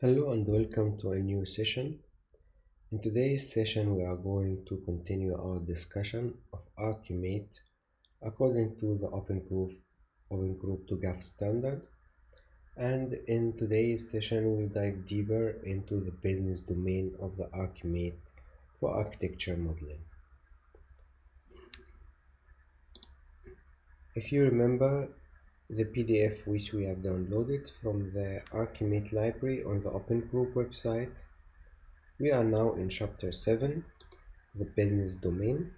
Hello and welcome to a new session. In today's session, we are going to continue our discussion of ArchiMate according to the Open Group TOGAF standard. And in today's session, we'll dive deeper into the business domain of the ArchiMate for architecture modeling. If you remember the PDF which we have downloaded from the ArchiMate library on the Open Group website, we are now in chapter 7, the business domain.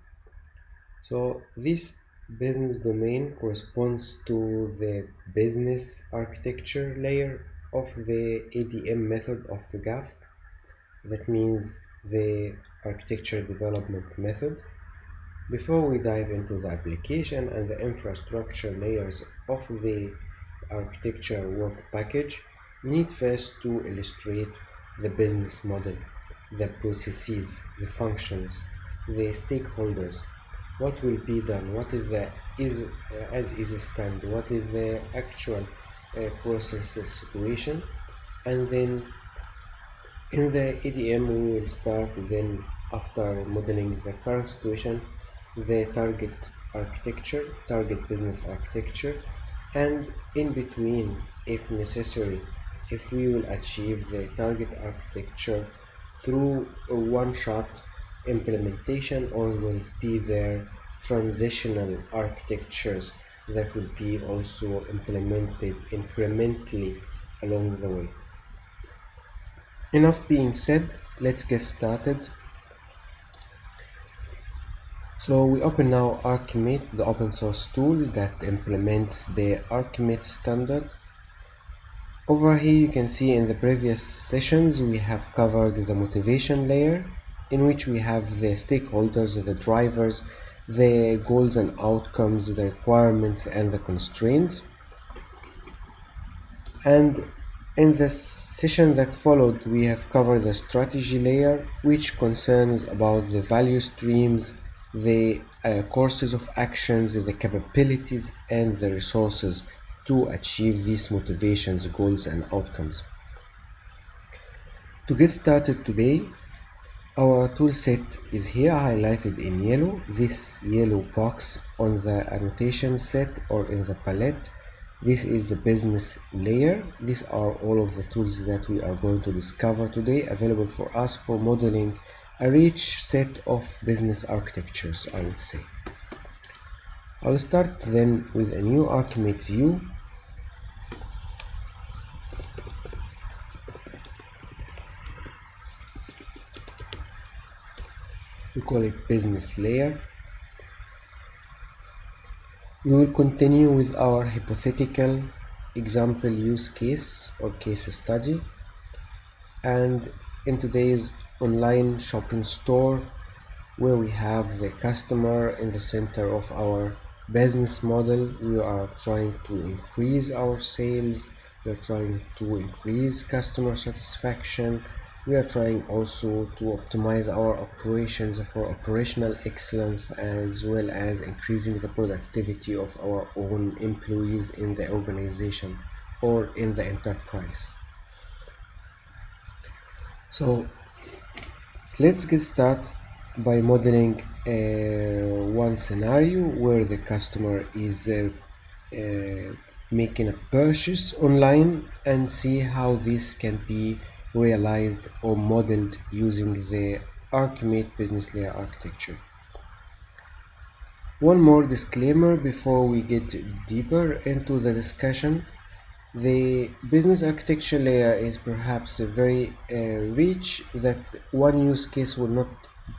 So this business domain corresponds to the business architecture layer of the ADM method of TOGAF. That means the architecture development method. Before we dive into the application and the infrastructure layers of the architecture work package, we need first to illustrate the business model, the processes, the functions, the stakeholders, what will be done, what is the as is stand, what is the actual process situation, and then in the ADM we will start then after modeling the current situation, the target business architecture, and in between, if necessary, if we will achieve the target architecture through a one-shot implementation, or will be there transitional architectures that will be also implemented incrementally along the way. Enough being said, let's get started. So we open now ArchiMate, the open source tool that implements the ArchiMate standard. Over here you can see in the previous sessions we have covered the motivation layer, in which we have the stakeholders, the drivers, the goals and outcomes, the requirements and the constraints. And in the session that followed, we have covered the strategy layer, which concerns about the value streams, the courses of actions, the capabilities and the resources to achieve these motivations, goals and outcomes. To get started today, our toolset is here highlighted in yellow. This yellow box on the annotation set or in the palette, this is the business layer. These are all of the tools that we are going to discover today, available for us for modeling a rich set of business architectures, I would say. I'll start then with a new ArchiMate view. We call it business layer. We will continue with our hypothetical example use case or case study. And in today's online shopping store, where we have the customer in the center of our business model, we are trying to increase our sales, we are trying to increase customer satisfaction, we are trying also to optimize our operations for operational excellence, as well as increasing the productivity of our own employees in the organization or in the enterprise. So let's get started by modeling one scenario where the customer is making a purchase online, and see how this can be realized or modeled using the ArchiMate business layer architecture. One more disclaimer before we get deeper into the discussion. The business architecture layer is perhaps very rich, that one use case will not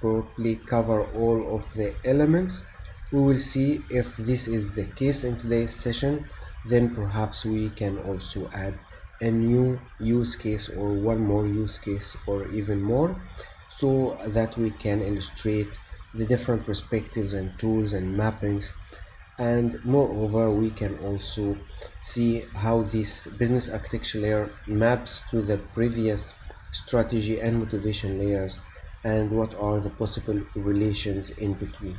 probably cover all of the elements. We will see if this is the case in today's session. Then perhaps we can also add a new use case or one more use case or even more, so that we can illustrate the different perspectives and tools and mappings. And moreover, we can also see how this business architecture layer maps to the previous strategy and motivation layers, and what are the possible relations in between.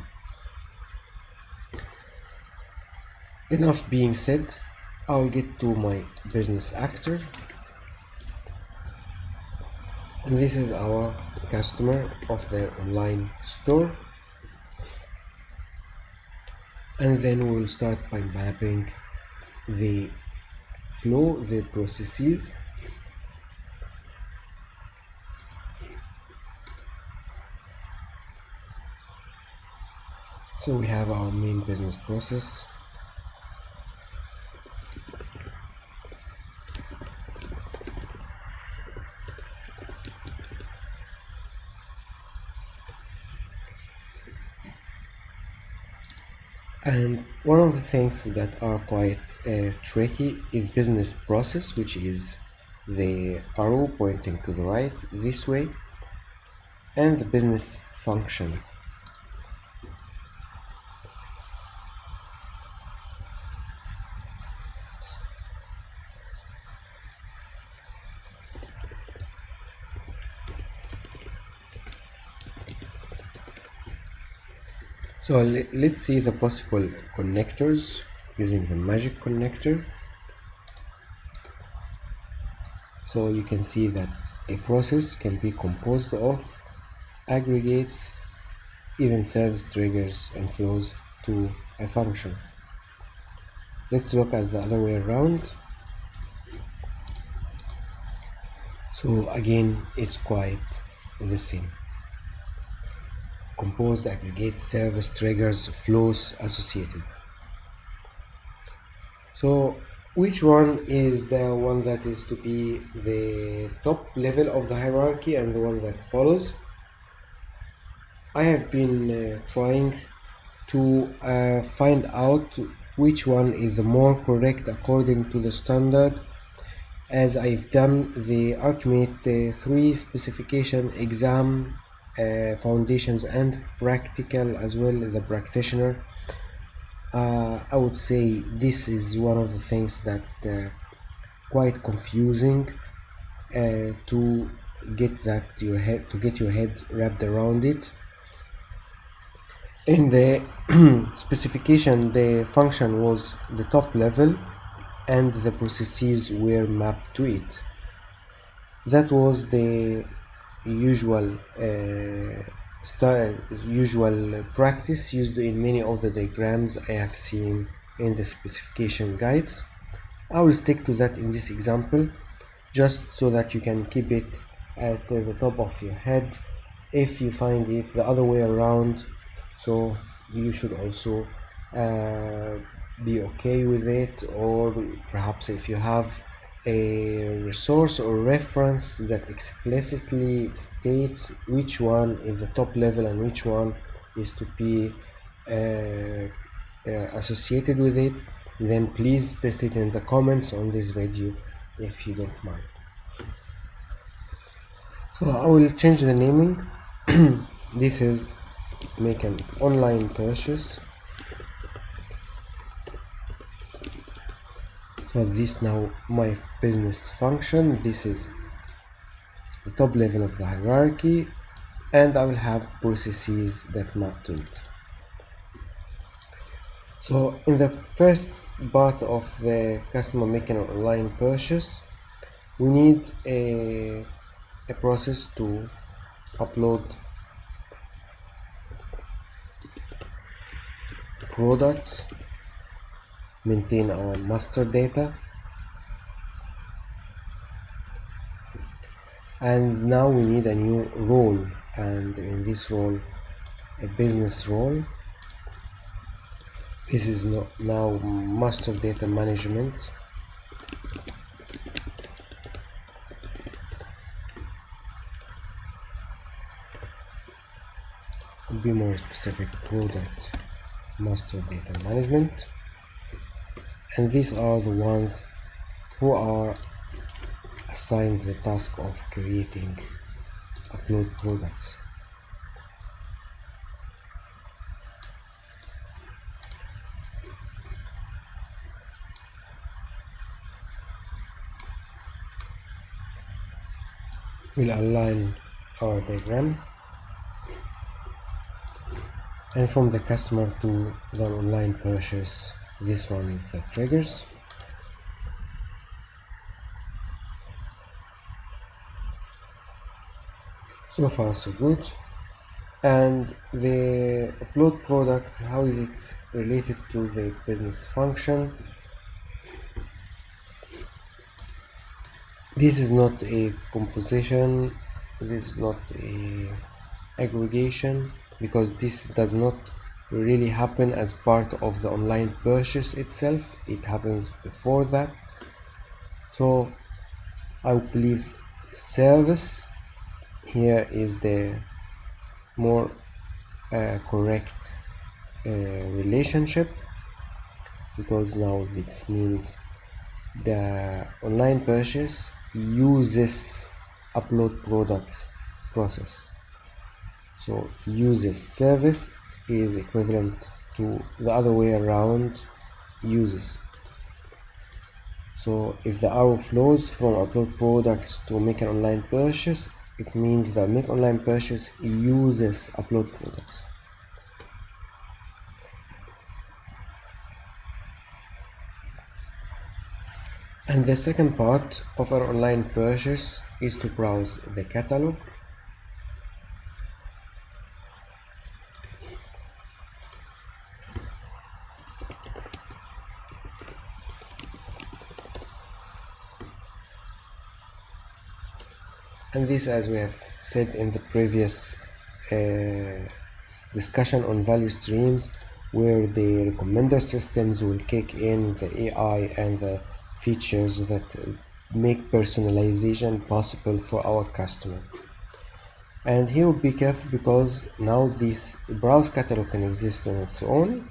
Enough being said, I'll get to my business actor. And this is our customer of their online store. And then we'll start by mapping the flow, the processes. So we have our main business process. And one of the things that are quite tricky is business process, which is the arrow pointing to the right this way, and the business function. So let's see the possible connectors using the magic connector. So you can see that a process can be composed of aggregates, even serves, triggers, and flows to a function. Let's look at the other way around. So again, it's quite the same. Composed, aggregates, service, triggers, flows associated. So which one is the one that is to be the top level of the hierarchy and the one that follows? I have been trying to find out which one is the more correct according to the standard, as I've done the ArchiMate 3 specification exam, foundations and practical as well as the practitioner. I would say this is one of the things that quite confusing to get your head wrapped around it. In the specification, the function was the top level and the processes were mapped to it. That was the usual practice used in many of the diagrams I have seen in the specification guides. I will stick to that in this example, just so that you can keep it at the top of your head. If you find it the other way around, so you should also be okay with it, or perhaps if you have a resource or reference that explicitly states which one is the top level and which one is to be associated with it, then please paste it in the comments on this video if you don't mind. So I will change the naming. This is make an online purchase. So this now my business function. This is the top level of the hierarchy, and I will have processes that map to it. So in the first part of the customer making an online purchase, we need a process to upload products, maintain our master data, and now we need a new role, and in this role a business role. This is now master data management. Be more specific, product master data management, and these are the ones who are assigned the task of creating upload products. We'll align our diagram, and from the customer to the online purchase, this one is the triggers. So far so good. And the upload product, how is it related to the business function? This is not a composition, this is not a aggregation, because this does not really happen as part of the online purchase itself. It happens before that. So I believe service here is the more correct relationship, because now this means the online purchase uses upload products process. So uses service is equivalent to the other way around, uses. So if the arrow flows from upload products to make an online purchase, it means that make online purchase uses upload products. And the second part of an online purchase is to browse the catalog. And this, as we have said in the previous discussion on value streams, where the recommender systems will kick in the AI and the features that make personalization possible for our customer. And here be careful, because now this browse catalog can exist on its own.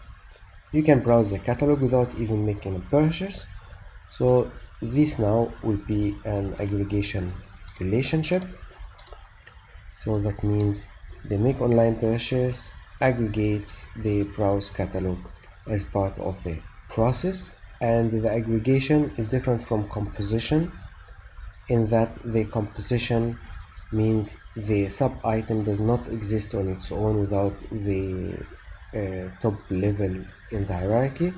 You can browse the catalog without even making a purchase. So this now will be an aggregation relationship. So that means the make online purchase aggregates the browse catalog as part of the process, and the aggregation is different from composition, in that the composition means the sub item does not exist on its own without the top level in the hierarchy.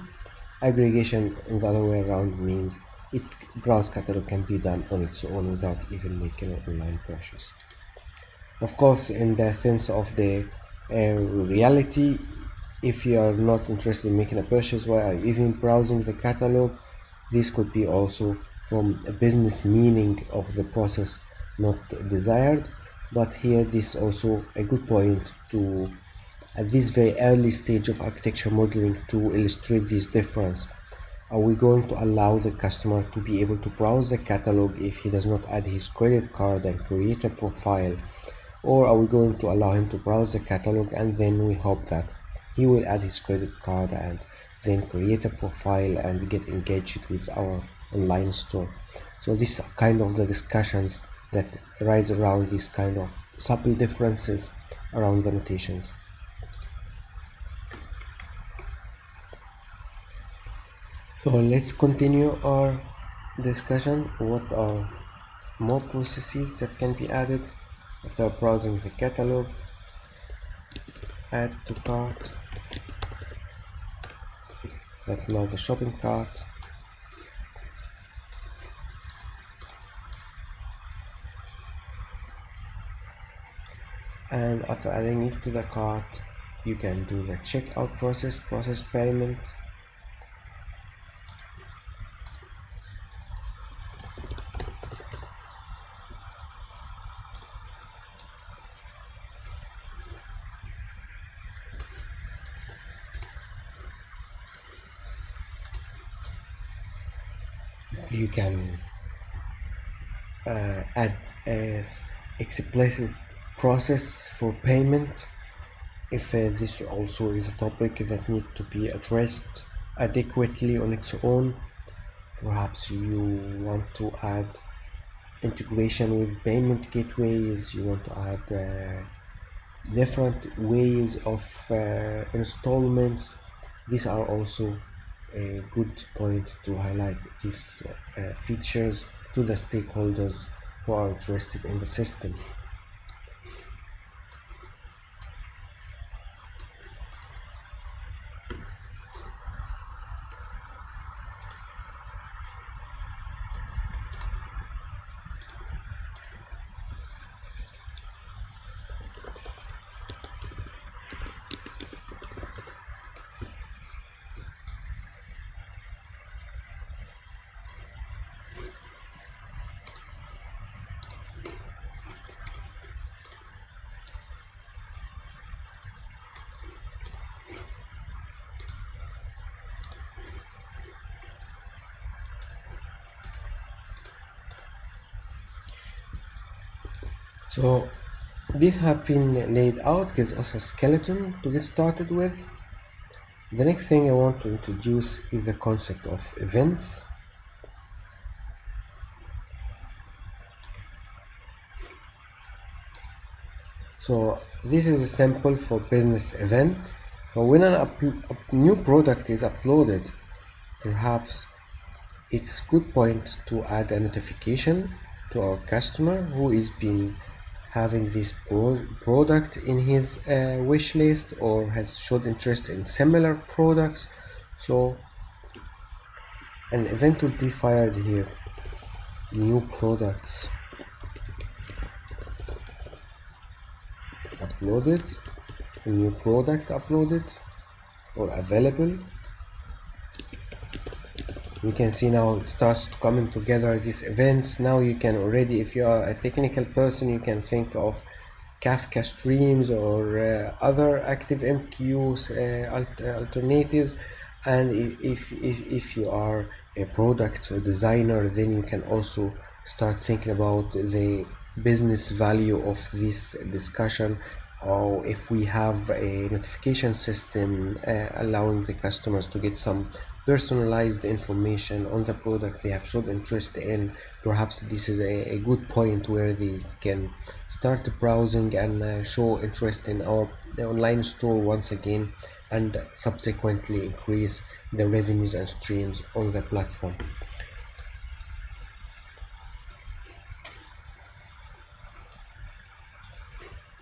Aggregation, in the other way around, means its browse catalog can be done on its own without even making an online purchase. Of course, in the sense of the reality, if you are not interested in making a purchase, why are you even browsing the catalog? This could be also from a business meaning of the process not desired. But here, this is also a good point to, at this very early stage of architecture modeling, to illustrate this difference. Are we going to allow the customer to be able to browse the catalog if he does not add his credit card and create a profile? Or are we going to allow him to browse the catalog and then we hope that he will add his credit card and then create a profile and get engaged with our online store? So these are kind of the discussions that rise around these kind of subtle differences around the notations. So let's continue our discussion. What are more processes that can be added after browsing the catalog? Add to cart. That's now the shopping cart. And after adding it to the cart, you can do the checkout process, process payment. You can add a explicit process for payment if this also is a topic that needs to be addressed adequately on its own. Perhaps you want to add integration with payment gateways, you want to add different ways of installments. These are also a good point to highlight these features to the stakeholders who are interested in the system. So these have been laid out, gives us a skeleton to get started with. The next thing I want to introduce is the concept of events. So this is a sample for business event. So when a new product is uploaded, perhaps it's good point to add a notification to our customer who is been having this product in his wish list or has showed interest in similar products. So an event will be fired here. New products uploaded, a new product uploaded or available. You can see now it starts coming together, these events. Now you can already, if you are a technical person, you can think of Kafka streams or other ActiveMQ alternatives. And if you are a product designer, then you can also start thinking about the business value of this discussion, or if we have a notification system allowing the customers to get some personalized information on the product they have showed interest in. Perhaps this is a good point where they can start browsing and show interest in our online store once again, and subsequently increase the revenues and streams on the platform.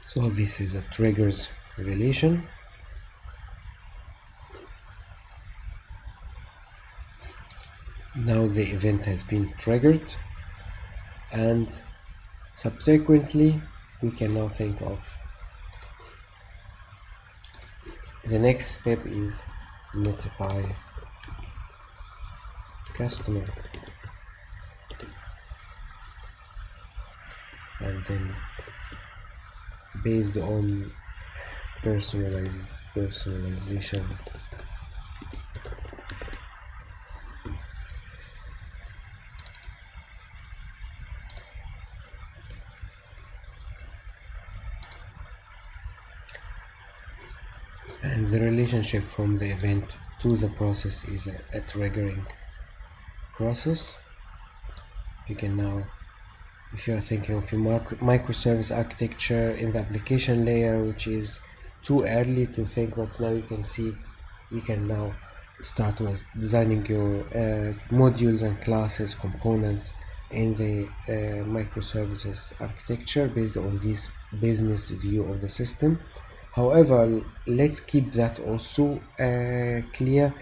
So this is a triggers relation. Now the event has been triggered, and subsequently we can now think of the next step is notify customer, and then based on personalization and the relationship from the event to the process is a triggering process. You can now, if you are thinking of your microservice architecture in the application layer, which is too early to think, but now you can see you can now start with designing your modules and classes, components in the microservices architecture based on this business view of the system. However, let's keep that also clear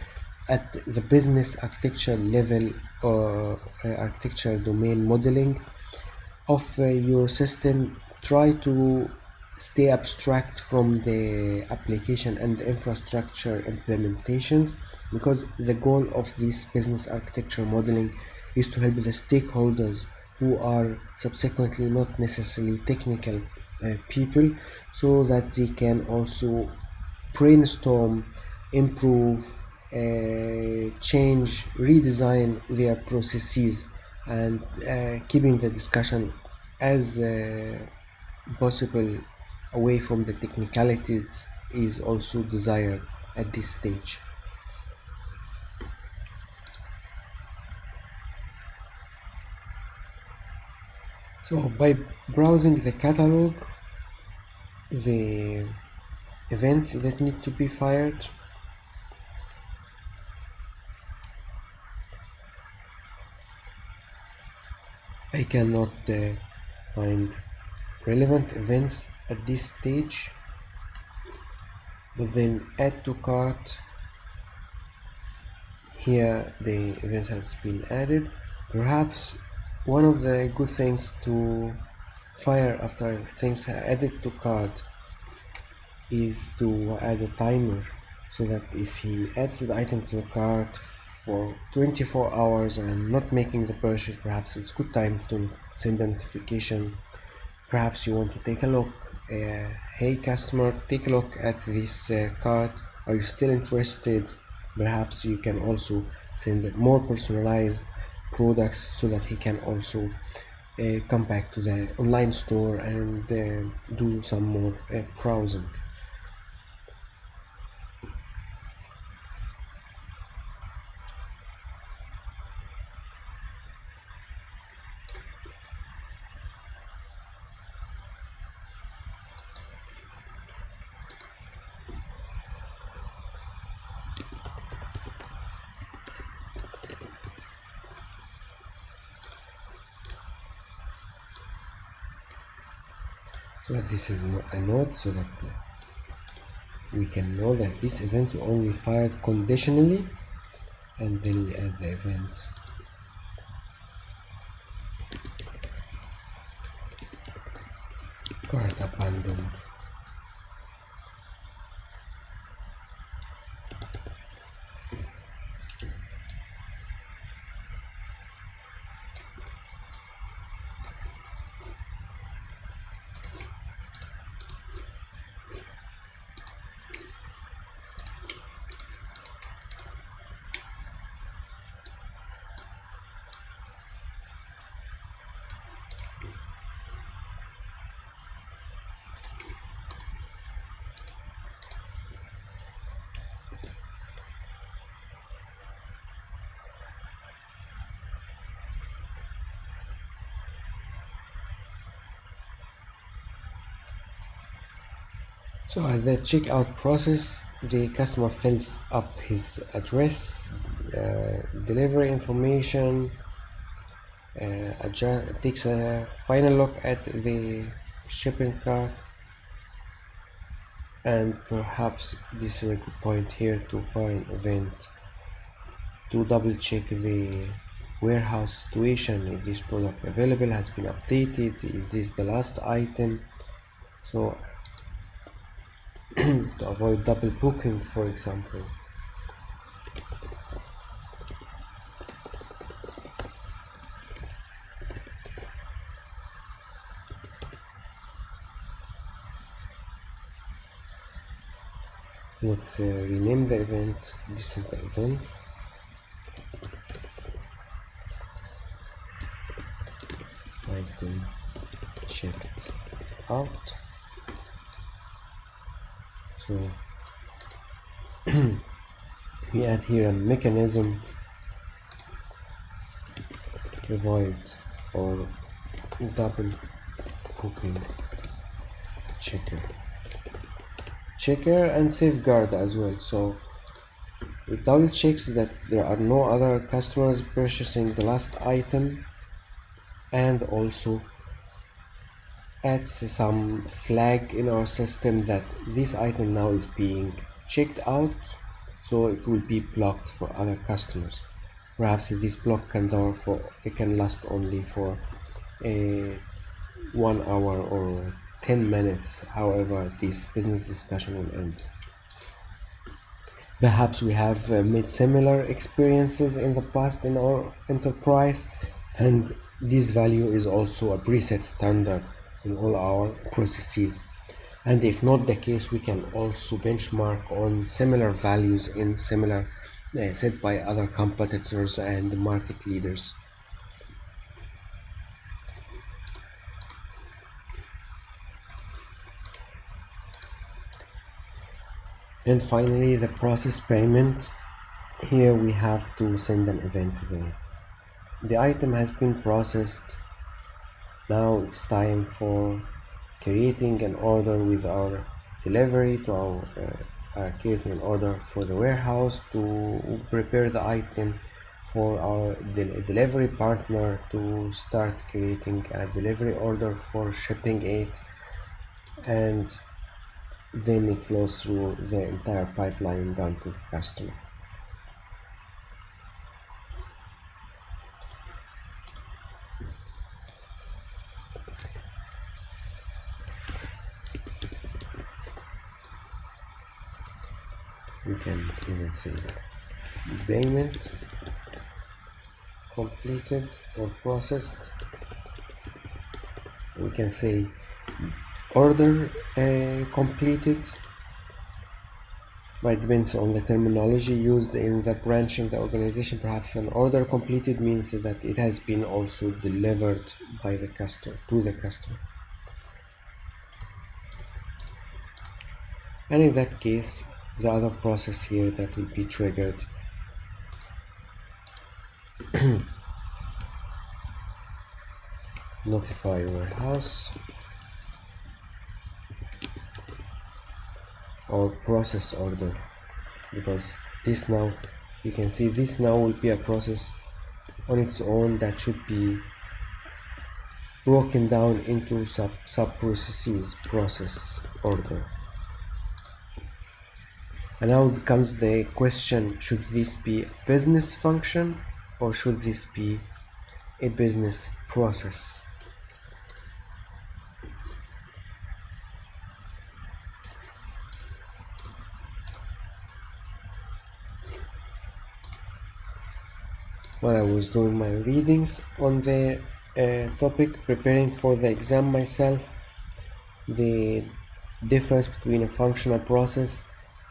at the business architecture level, architecture domain modeling of your system. Try to stay abstract from the application and infrastructure implementations, because the goal of this business architecture modeling is to help the stakeholders who are subsequently not necessarily technical people, so that they can also brainstorm, improve, change, redesign their processes, and keeping the discussion as possible away from the technicalities is also desired at this stage. So by browsing the catalog, the events that need to be fired, I cannot find relevant events at this stage, but then add to cart. Here the event has been added. Perhaps one of the good things to fire after things are added to cart is to add a timer, so that if he adds the item to the cart for 24 hours and not making the purchase, perhaps it's good time to send a notification. Perhaps you want to take a look, hey customer, take a look at this cart, are you still interested? Perhaps you can also send more personalized products so that he can also come back to the online store and do some more browsing. So this is a note so that we can know that this event only fired conditionally, and then we add the event cart abandoned. So at the checkout process, the customer fills up his address, delivery information, takes a final look at the shipping cart, and perhaps this is a good point here to find event to double check the warehouse situation. Is this product available, has been updated, is this the last item? So to avoid double booking, for example. Let's rename the event. This is the event. Item checked out. So we add here a mechanism to avoid or double booking checker and safeguard as well. So it double checks that there are no other customers purchasing the last item, and also adds some flag in our system that this item now is being checked out, so it will be blocked for other customers. Perhaps this block can last only for a 1 hour or 10 minutes, however this business discussion will end. Perhaps we have made similar experiences in the past in our enterprise, and this value is also a preset standard in all our processes. And if not the case, we can also benchmark on similar values in similar set by other competitors and market leaders. And finally, the process payment. Here we have to send an event there. The item has been processed. Now it's time for creating an order with our delivery to our creating an order for the warehouse to prepare the item for our delivery partner to start creating a delivery order for shipping it, and then it flows through the entire pipeline down to the customer. We can even say that payment completed or processed. We can say order completed, but it depends on the terminology used in the branching the organization. Perhaps an order completed means that it has been also delivered by the customer to the customer. And in that case, the other process here that will be triggered notify warehouse or process order, because this now, you can see this now will be a process on its own that should be broken down into sub processes. Process order. And now comes the question, should this be a business function or should this be a business process? While I was doing my readings on the topic, preparing for the exam myself, the difference between a function and process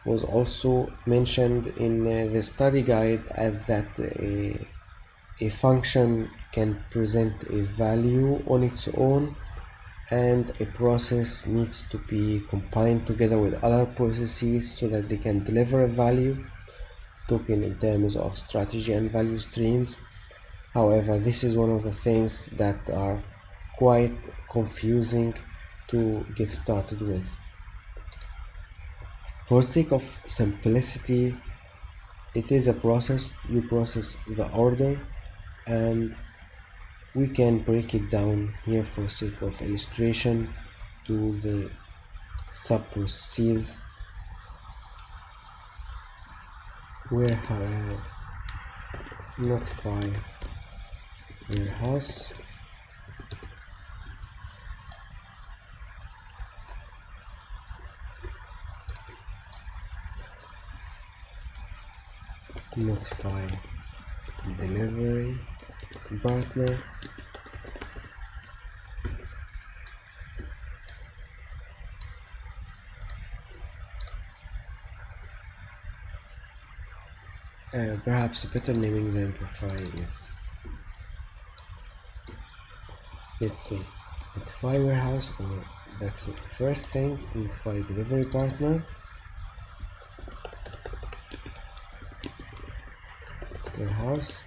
was also mentioned in the study guide, as that a function can present a value on its own, and a process needs to be combined together with other processes so that they can deliver a value, talking in terms of strategy and value streams. However, this is one of the things that are quite confusing to get started with. For sake of simplicity, it is a process. We process the order, and we can break it down here for sake of illustration to the sub processes where notify warehouse, notify delivery partner, perhaps a better naming than notify is, let's say, notify warehouse, or that's the first thing, notify delivery partner, warehouse,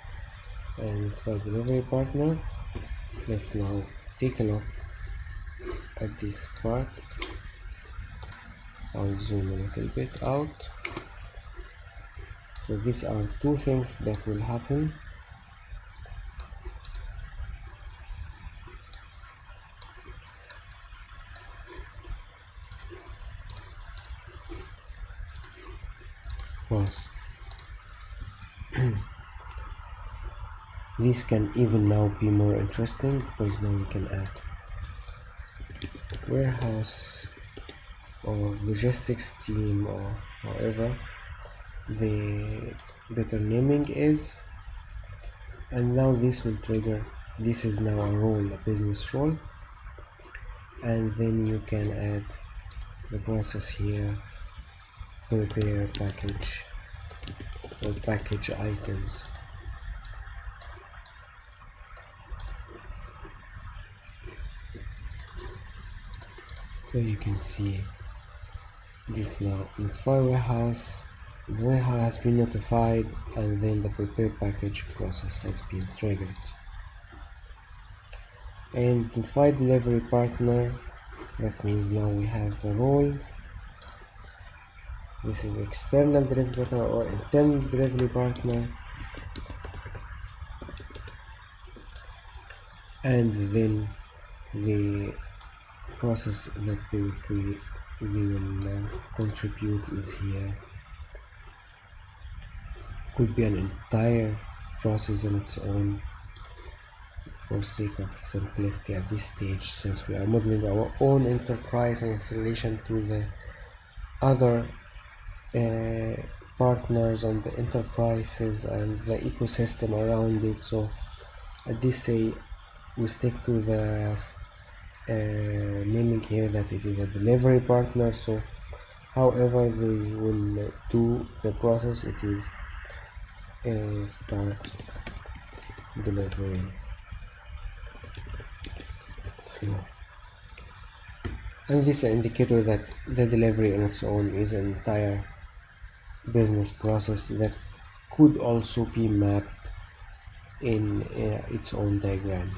and notify delivery partner. Let's now take a look at this part. I'll zoom a little bit out. So these are two things that will happen. Plus, this can even now be more interesting, because now we can add warehouse or logistics team, or however the better naming is. And now this will trigger, this is now a role, a business role, and then you can add the process here, prepare package or package items. So you can see this now, notify warehouse, the warehouse has been notified, and then the prepare package process has been triggered. And notify delivery partner, that means now we have a role. This is external delivery partner or internal delivery partner, and then the process that they will create, they will contribute is here. Could be an entire process on its own. For sake of simplicity at this stage, since we are modeling our own enterprise and its relation to the other partners and the enterprises and the ecosystem around it, so at this say we stick to the naming here that it is a delivery partner. So however they will do the process. It is start delivery flow, and this is an indicator that the delivery on its own is an entire business process that could also be mapped in its own diagram.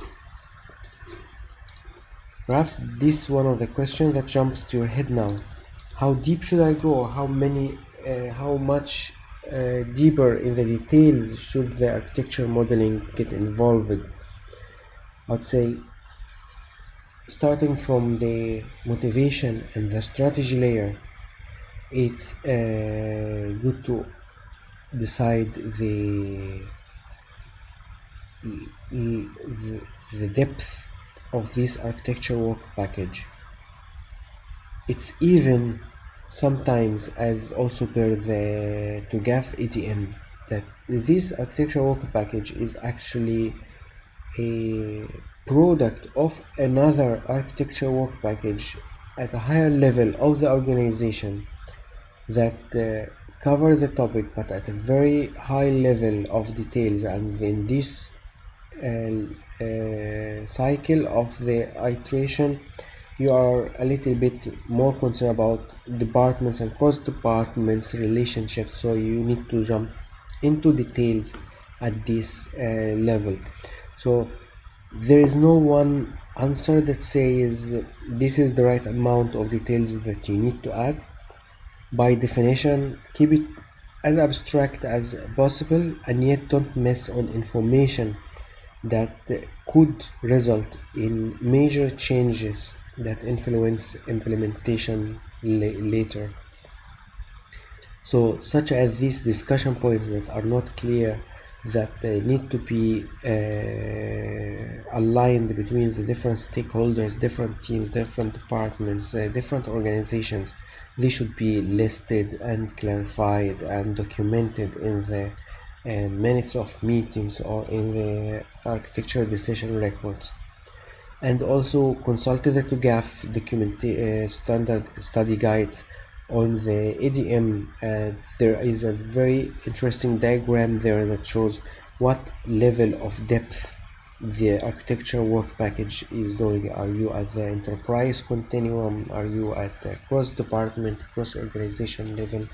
Perhaps this is one of the questions that jumps to your head now. How deep should I go? How much deeper in the details should the architecture modeling get involved? I'd say starting from the motivation and the strategy layer, it's good to decide the depth of this architecture work package. It's even sometimes, as also per the TOGAF ADM, that this architecture work package is actually a product of another architecture work package at a higher level of the organization that cover the topic but at a very high level of details, and in this cycle of the iteration you are a little bit more concerned about departments and cross departments relationships, so you need to jump into details at this level. So there is no one answer that says this is the right amount of details that you need to add. By definition, keep it as abstract as possible, and yet don't miss on information that could result in major changes that influence implementation later. So such as these discussion points that are not clear, that need to be aligned between the different stakeholders, different teams, different departments, different organizations. They should be listed and clarified and documented in the minutes of meetings or in the architecture decision records. And also consult the TOGAF standard study guides on the ADM. There is a very interesting diagram there that shows what level of depth the architecture work package is doing. Are you at the enterprise continuum? Are you at the cross department, cross organization level?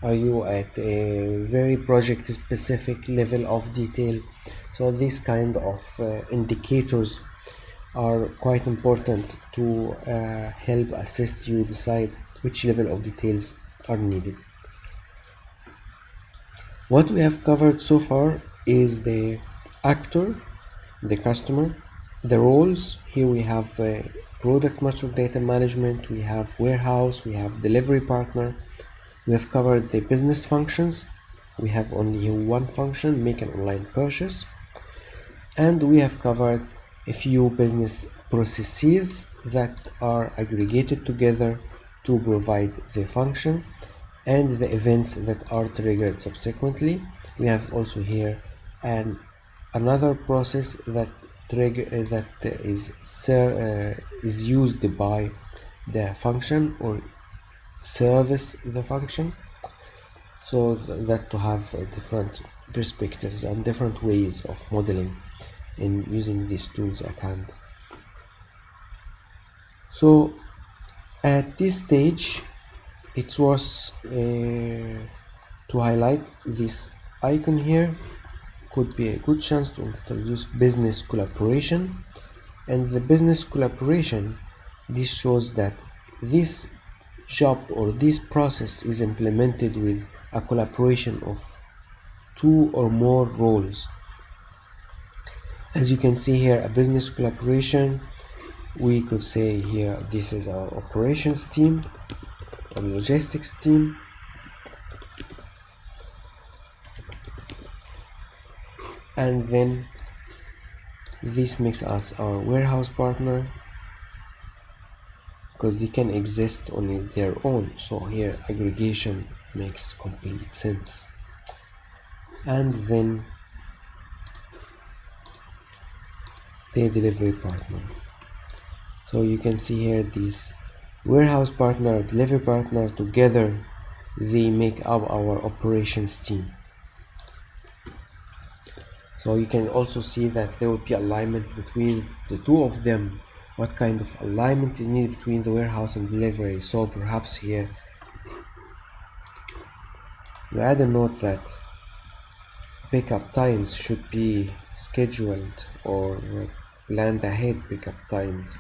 Are you at a very project specific level of detail? So these kind of indicators are quite important to help assist you decide which level of details are needed. What we have covered so far is the actor, the customer, the roles. Here we have product master data management, we have warehouse, we have delivery partner. We have covered the business functions. We have only one function, make an online purchase. And we have covered a few business processes that are aggregated together to provide the function and the events that are triggered subsequently. We have also here another process that is used by the function or service the function, so that to have different perspectives and different ways of modeling in using these tools at hand. So at this stage it was to highlight this icon here. Could be a good chance to introduce business collaboration, and the business collaboration, this shows that this job or this process is implemented with a collaboration of two or more roles. As you can see here, a business collaboration, we could say here this is our operations team, our logistics team, and then this makes us our warehouse partner, because they can exist on their own, so here aggregation makes complete sense. And then the delivery partner. So you can see here these warehouse partner, delivery partner, together they make up our operations team. So you can also see that there will be alignment between the two of them. What kind of alignment is needed between the warehouse and delivery? So perhaps here you add a note that pickup times should be scheduled or planned ahead pickup times.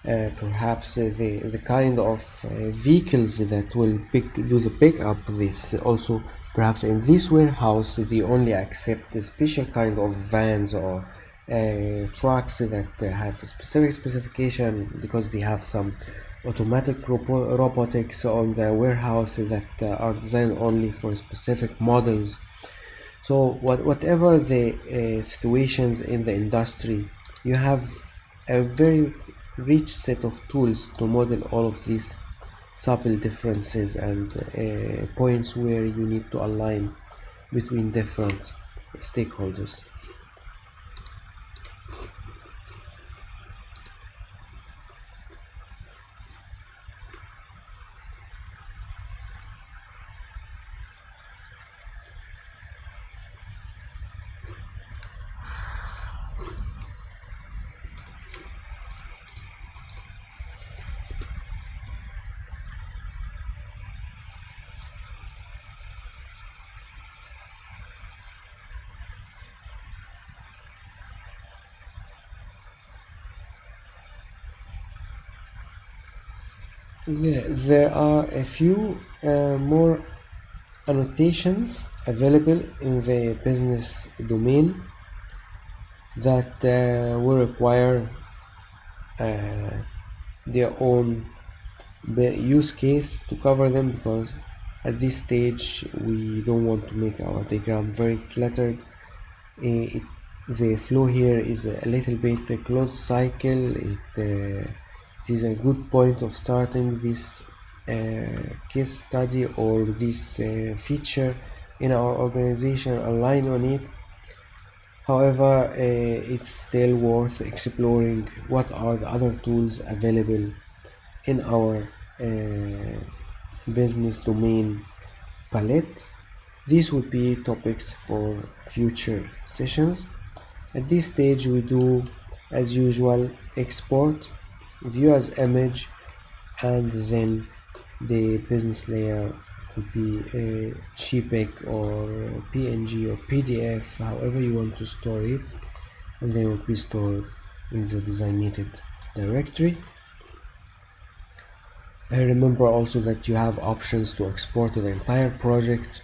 Perhaps the kind of vehicles that will do the pickup. This also perhaps in this warehouse they only accept a special kind of vans or trucks that have a specific specification because they have some automatic robotics on the warehouse that are designed only for specific models. So whatever the situations in the industry, you have a very rich set of tools to model all of these subtle differences and points where you need to align between different stakeholders. There are a few more annotations available in the business domain that will require uh, their own use case to cover them, because at this stage we don't want to make our diagram very cluttered. The flow here is a little bit a closed cycle. It is a good point of starting this case study or this feature in our organization, align on it. However, it's still worth exploring what are the other tools available in our business domain palette. These would be topics for future sessions. At this stage we do as usual export, view as image, and then the business layer would be a JPEG or PNG or PDF, however you want to store it, and they will be stored in the designated directory. Remember also that you have options to export the entire project.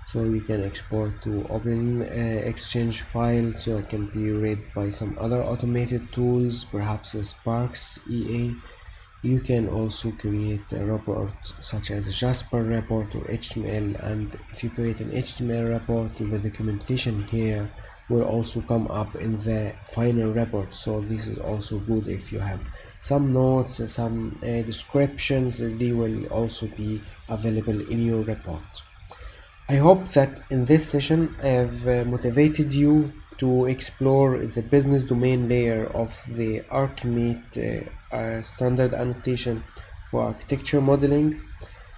So you can export to open exchange file so it can be read by some other automated tools, perhaps a Sparks EA. You can also create a report such as a Jasper report or HTML, and if you create an HTML report, the documentation here will also come up in the final report. So this is also good. If you have some notes, some descriptions, they will also be available in your report. I hope that in this session I have motivated you to explore the business domain layer of the ArchiMate standard annotation for architecture modeling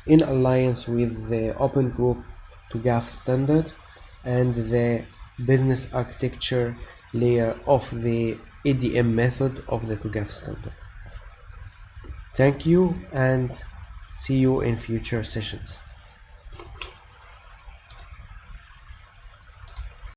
in alliance with the Open Group TOGAF standard and the business architecture layer of the ADM method of the TOGAF standard. Thank you and see you in future sessions.